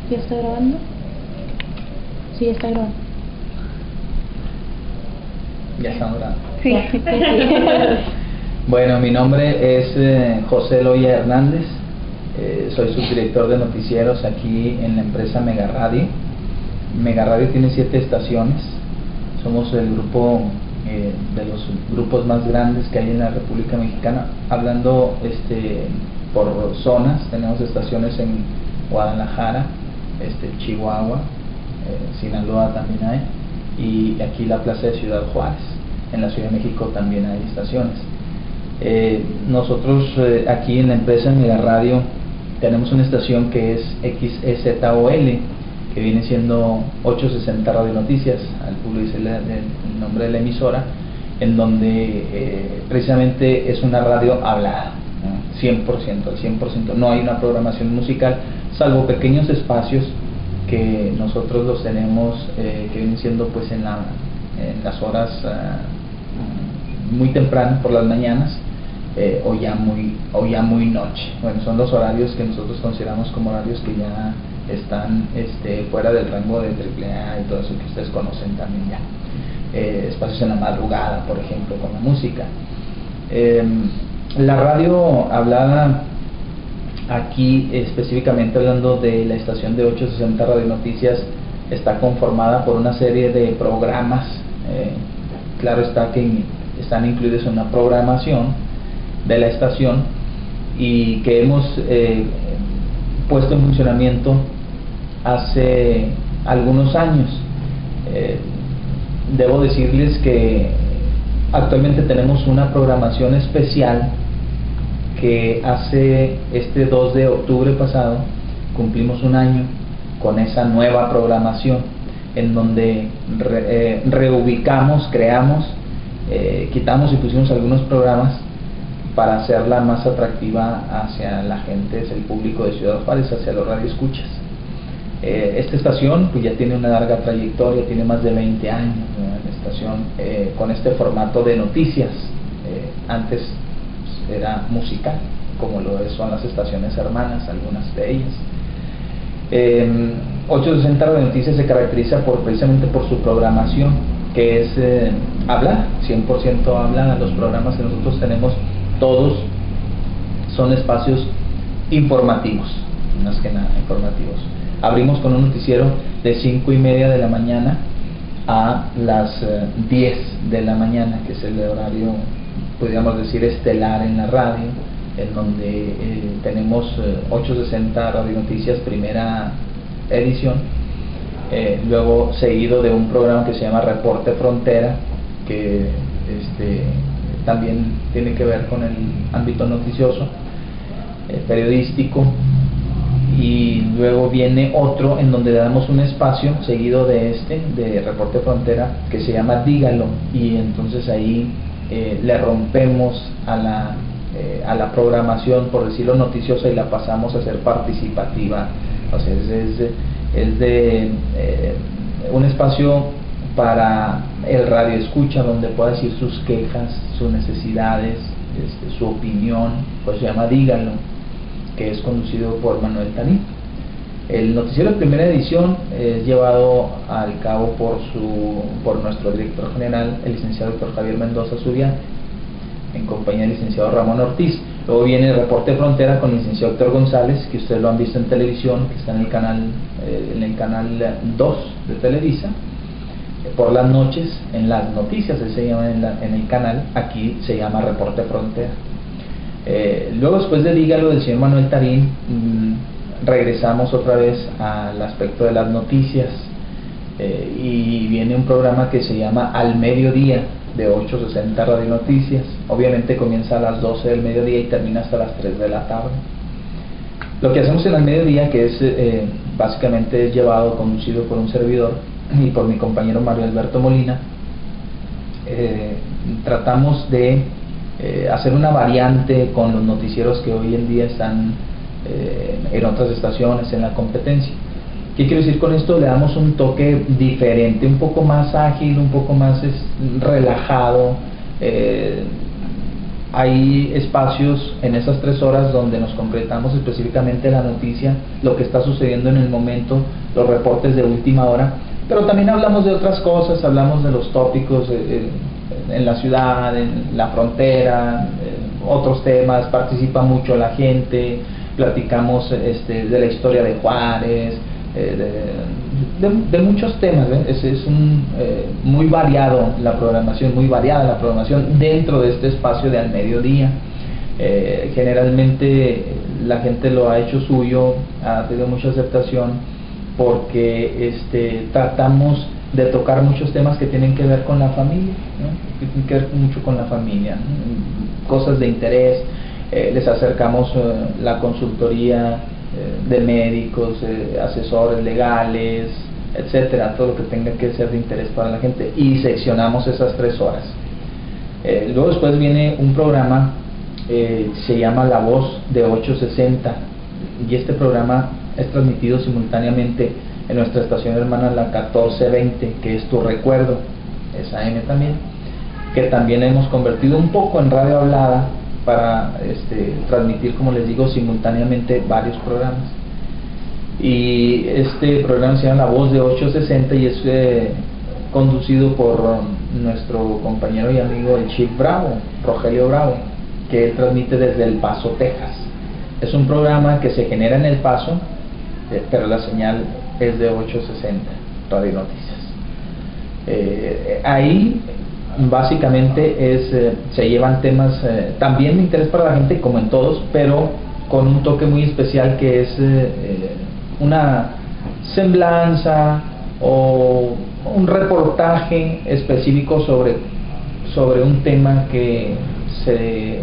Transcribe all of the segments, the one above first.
¿Ya está grabando? Sí, ya está grabando. Ya estamos grabando. Sí. Bueno, mi nombre es José Loya Hernández. Soy subdirector de noticieros aquí en la empresa Mega Radio. Mega Radio tiene 7 estaciones. Somos el grupo de los grupos más grandes que hay en la República Mexicana. Hablando por zonas, tenemos estaciones en Guadalajara, Chihuahua, Sinaloa también hay, y aquí la plaza de Ciudad Juárez. En la Ciudad de México también hay estaciones. Nosotros aquí en la empresa Mega Radio tenemos una estación que es XEZOL, que viene siendo 860 Radio Noticias, al público dice el nombre de la emisora, en donde precisamente es una radio hablada, ¿no? 100%, al 100%. No hay una programación musical, salvo pequeños espacios que nosotros los tenemos, que vienen siendo pues en las horas muy temprano, por las mañanas, o ya muy noche. Bueno, son los horarios que nosotros consideramos como horarios que ya están fuera del rango de AAA y todo eso que ustedes conocen también ya. Espacios en la madrugada, por ejemplo, con la música. La radio hablada aquí, específicamente hablando de la estación de 860 Radio Noticias, está conformada por una serie de programas. Claro está que están incluidos en una programación de la estación y que hemos puesto en funcionamiento hace algunos años. Debo decirles que actualmente tenemos una programación especial que hace 2 de octubre pasado cumplimos un año con esa nueva programación, en donde reubicamos, creamos, quitamos y pusimos algunos programas para hacerla más atractiva hacia la gente, hacia el público de Ciudad Juárez, hacia los radioescuchas. Esta estación pues ya tiene una larga trayectoria, tiene más de 20 años, ¿no? La estación con este formato de noticias. Antes era musical, como son las estaciones hermanas, algunas de ellas. 860 Radio Noticias se caracteriza precisamente por su programación, que es hablada, 100% hablada. Los programas que nosotros tenemos, todos son espacios informativos, más que nada informativos. Abrimos con un noticiero de 5:30 de la mañana a las 10 de la mañana, que es el horario, podríamos decir, estelar en la radio, en donde tenemos 860 Radio Noticias, primera edición, luego seguido de un programa que se llama Reporte Frontera, que también tiene que ver con el ámbito noticioso, periodístico, y luego viene otro en donde le damos un espacio seguido de Reporte Frontera, que se llama Dígalo, y entonces ahí le rompemos a la programación, por decirlo, noticiosa, y la pasamos a ser participativa. O sea, es de un espacio para el radio escucha, donde pueda decir sus quejas, sus necesidades, su opinión. Pues se llama Dígalo, que es conducido por Manuel Tarín. El noticiero de primera edición es llevado al cabo por nuestro director general, el licenciado Dr. Javier Mendoza Zubiante, en compañía del licenciado Ramón Ortiz. Luego viene el Reporte Frontera con el licenciado Héctor González, que ustedes lo han visto en televisión, que está en el canal 2 de Televisa, por las noches, en las noticias, se llama en el canal, aquí se llama Reporte Frontera. Luego, después de Dígalo del señor Manuel Tarín, regresamos otra vez al aspecto de las noticias, y viene un programa que se llama Al Mediodía, de 860 Radio Noticias. Obviamente comienza a las 12 del mediodía y termina hasta las 3 de la tarde. Lo que hacemos en Al Mediodía, que es básicamente es conducido por un servidor y por mi compañero Mario Alberto Molina, tratamos de hacer una variante con los noticieros que hoy en día están en otras estaciones, en la competencia. ¿Qué quiero decir con esto? Le damos un toque diferente, un poco más ágil, un poco más relajado, hay espacios en esas 3 horas donde nos concretamos específicamente la noticia, lo que está sucediendo en el momento, los reportes de última hora, pero también hablamos de otras cosas, hablamos de los tópicos en la ciudad, en la frontera, otros temas, participa mucho la gente, platicamos de la historia de Juárez, de muchos temas. Es muy variado la programación, muy variada la programación dentro de este espacio de al mediodía. Generalmente la gente lo ha hecho suyo, ha tenido mucha aceptación, porque tratamos de tocar muchos temas que tienen que ver con la familia, ¿no? Que tienen que ver mucho con la familia, ¿no? Cosas de interés. Les acercamos la consultoría de médicos, asesores legales, etcétera, todo lo que tenga que ser de interés para la gente, y seccionamos esas 3 horas. Luego después viene un programa, se llama La Voz de 860, y este programa es transmitido simultáneamente en nuestra estación hermana, la 1420, que es Tu Recuerdo, es AM también, que también hemos convertido un poco en radio hablada para transmitir, como les digo, simultáneamente varios programas. Y este programa se llama La Voz de 860 y es conducido por nuestro compañero y amigo el Chief Bravo, Rogelio Bravo, que él transmite desde El Paso, Texas. Es un programa que se genera en El Paso, pero la señal es de 860 Radio Noticias. Ahí básicamente se llevan temas también de interés para la gente, como en todos, pero con un toque muy especial, que es una semblanza o un reportaje específico sobre un tema que se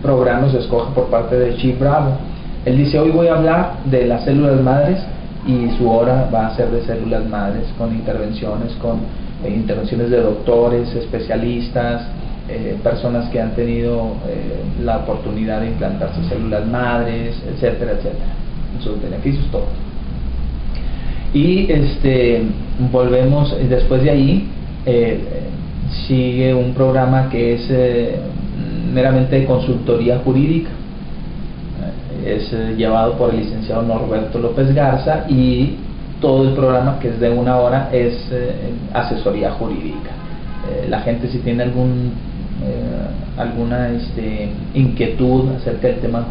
programa, se escoge por parte de Chief Bravo. Él dice: hoy voy a hablar de las células madres, y su hora va a ser de células madres, con intervenciones de doctores, especialistas, personas que han tenido la oportunidad de implantarse células madres, etcétera, etcétera, sus beneficios, todo. Y volvemos, después de ahí sigue un programa que es meramente de consultoría jurídica. Es llevado por el licenciado Norberto López Garza, y todo el programa, que es de 1 hora, es asesoría jurídica. La gente, si tiene alguna inquietud acerca del tema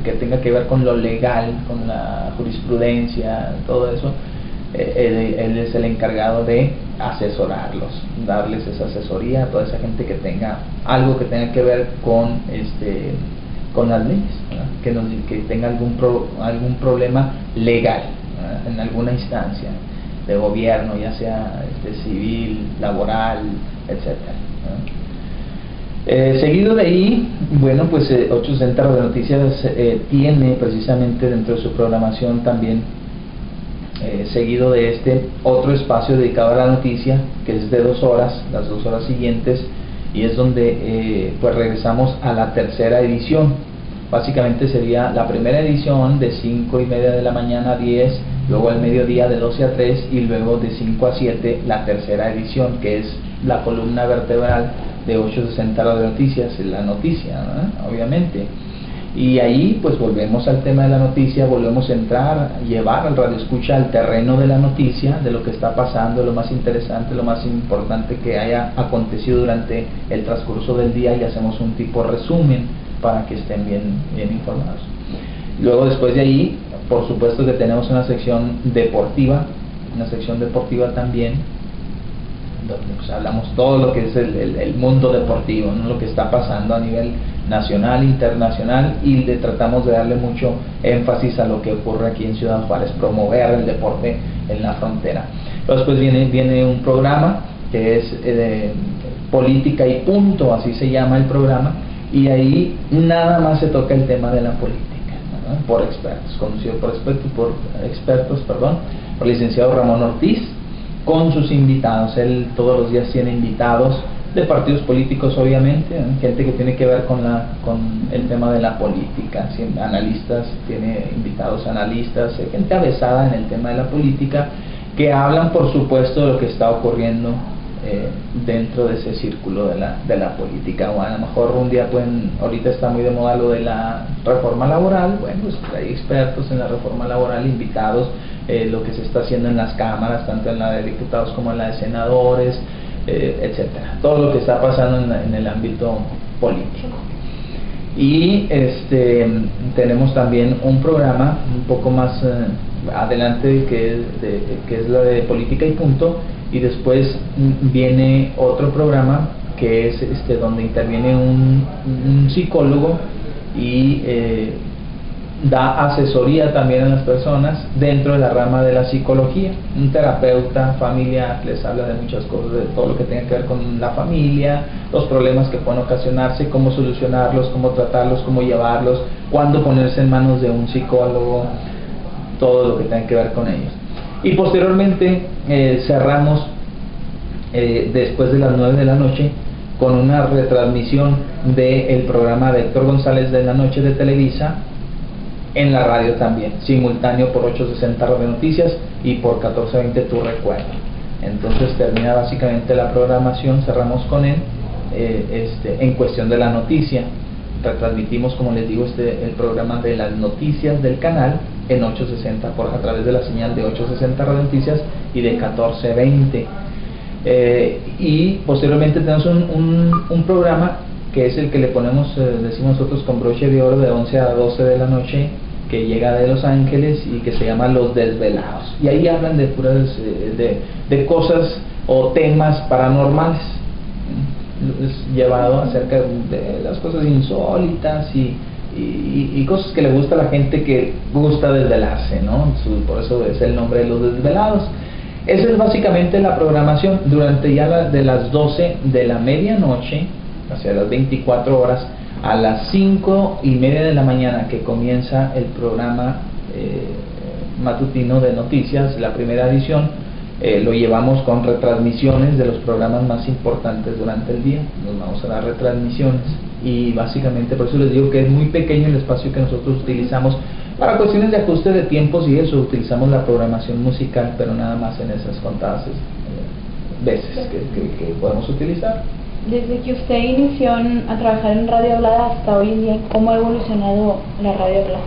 que tenga que ver con lo legal, con la jurisprudencia, todo eso, él es el encargado de asesorarlos, darles esa asesoría a toda esa gente que tenga algo que tenga que ver con las leyes, que tenga algún problema legal en alguna instancia de gobierno, ya sea civil, laboral, etcétera. Seguido de ahí, bueno, pues 860 Radio Noticias tiene precisamente dentro de su programación también, seguido de otro espacio dedicado a la noticia, que es de 2 horas, las 2 horas siguientes, y es donde pues regresamos a la tercera edición. Básicamente sería la primera edición de 5:30 de la mañana a 10, luego al mediodía de 12 a 3, y luego de 5 a 7 la tercera edición, que es la columna vertebral de 860 Radio Noticias, la noticia, ¿no? Obviamente. Y ahí pues volvemos al tema de la noticia, volvemos a entrar, llevar al radioescucha al terreno de la noticia, de lo que está pasando, lo más interesante, lo más importante que haya acontecido durante el transcurso del día, y hacemos un tipo resumen para que estén bien informados. Luego, después de ahí, por supuesto que tenemos una sección deportiva también, donde pues hablamos todo lo que es el mundo deportivo, ¿no? Lo que está pasando a nivel nacional, internacional, y tratamos de darle mucho énfasis a lo que ocurre aquí en Ciudad Juárez, promover el deporte en la frontera. Después viene un programa que es Política y Punto, así se llama el programa, y ahí nada más se toca el tema de la política, ¿no? Por expertos, conducido por expertos, por el licenciado Ramón Ortiz, con sus invitados. Él todos los días tiene invitados de partidos políticos, obviamente, ¿no? Gente que tiene que ver con el tema de la política, analistas, tiene invitados analistas, gente avesada en el tema de la política, que hablan, por supuesto, de lo que está ocurriendo dentro de ese círculo de la política. O a lo mejor un día ahorita está muy de moda lo de la reforma laboral, bueno, pues hay expertos en la reforma laboral invitados, lo que se está haciendo en las cámaras, tanto en la de diputados como en la de senadores, etcétera, todo lo que está pasando en el ámbito político. Y tenemos también un programa un poco más adelante que es la de política y punto, y después viene otro programa que es donde interviene un psicólogo y da asesoría también a las personas dentro de la rama de la psicología. Un terapeuta familiar les habla de muchas cosas, de todo lo que tenga que ver con la familia, los problemas que pueden ocasionarse, cómo solucionarlos, cómo tratarlos, cómo llevarlos, cuándo ponerse en manos de un psicólogo, todo lo que tenga que ver con ellos. Y posteriormente cerramos después de las 9 de la noche con una retransmisión del programa de Héctor González de la noche de Televisa en la radio también, simultáneo por 860 Radio Noticias y por 1420 Tu Recuerdo. Entonces termina básicamente la programación, cerramos con él en cuestión de la noticia. Retransmitimos, como les digo, el programa de las noticias del canal en 860 a través de la señal de 860 Radio Noticias y de 1420. Y posteriormente tenemos un programa que es el que le ponemos, decimos nosotros, con broche de oro, de 11 a 12 de la noche, que llega de Los Ángeles y que se llama Los Desvelados. Y ahí hablan de puras de cosas o temas paranormales. Es llevado acerca de las cosas insólitas y cosas que le gusta a la gente que gusta desvelarse, ¿no? Por eso es el nombre de Los Desvelados. Esa es básicamente la programación durante ya de las 12 de la medianoche, hacia las 24 horas, a las 5:30 de la mañana, que comienza el programa matutino de noticias, la primera edición. Lo llevamos con retransmisiones de los programas más importantes durante el día. Nos vamos a dar retransmisiones y básicamente por eso les digo que es muy pequeño el espacio que nosotros utilizamos para cuestiones de ajuste de tiempos y eso. Utilizamos la programación musical, pero nada más en esas contadas veces que podemos utilizar. Desde que usted inició a trabajar en radio hablada hasta hoy en día, ¿cómo ha evolucionado la radio hablada?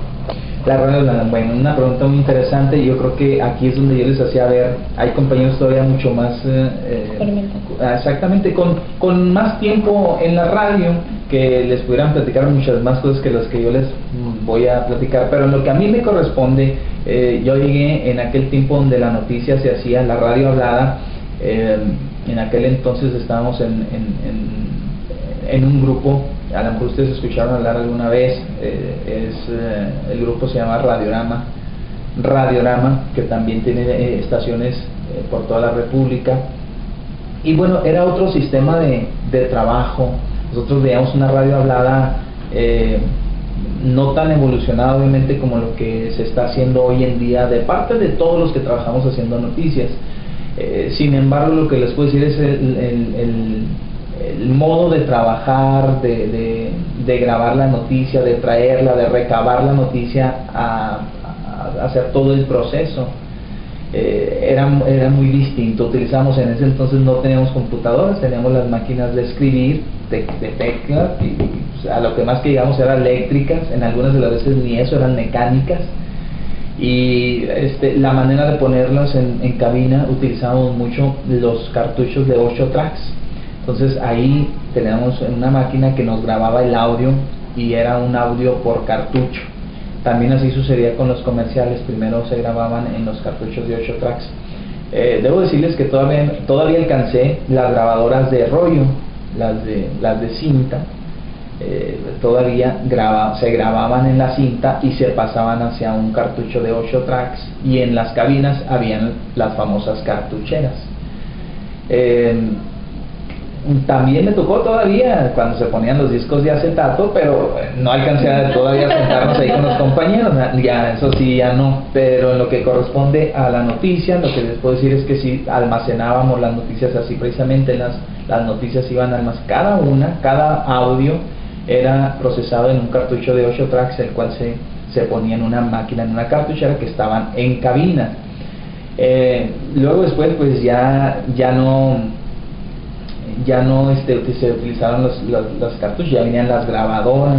La radio hablada, bueno, una pregunta muy interesante. Yo creo que aquí es donde yo les hacía ver, hay compañeros todavía mucho más exactamente, con más tiempo en la radio, que les pudieran platicar muchas más cosas que las que yo les voy a platicar, pero en lo que a mí me corresponde, yo llegué en aquel tiempo donde la noticia se hacía, la radio hablada. En aquel entonces estábamos en un grupo, a lo mejor ustedes escucharon hablar alguna vez, el grupo se llama Radiorama, que también tiene estaciones por toda la República. Y bueno, era otro sistema de trabajo. Nosotros veíamos una radio hablada no tan evolucionada obviamente como lo que se está haciendo hoy en día de parte de todos los que trabajamos haciendo noticias. Sin embargo, lo que les puedo decir es el modo de trabajar, de grabar la noticia, de traerla, de recabar la noticia, a hacer todo el proceso. Era muy distinto. Utilizamos, en ese entonces no teníamos computadoras, teníamos las máquinas de escribir, de teclas, y pues, a lo que más que llegamos eran eléctricas, en algunas de las veces ni eso, eran mecánicas. Y la manera de ponerlas en cabina, utilizábamos mucho los cartuchos de 8 tracks. Entonces ahí teníamos una máquina que nos grababa el audio y era un audio por cartucho. También así sucedía con los comerciales, primero se grababan en los cartuchos de 8 tracks. Debo decirles que todavía alcancé las grabadoras de rollo, las de cinta. Todavía se grababan en la cinta y se pasaban hacia un cartucho de 8 tracks, y en las cabinas habían las famosas cartucheras. También me tocó todavía cuando se ponían los discos de acetato, pero no alcancé a todavía sentarnos ahí con los compañeros, ya eso sí, ya no. Pero en lo que corresponde a la noticia, lo que les puedo decir es que sí almacenábamos las noticias así, precisamente las noticias iban almacenadas, cada audio era procesado en un cartucho de 8 tracks, el cual se ponía en una máquina, en una cartuchera que estaban en cabina. Luego después pues ya no ya no se utilizaron los cartuchos, ya venían las grabadoras.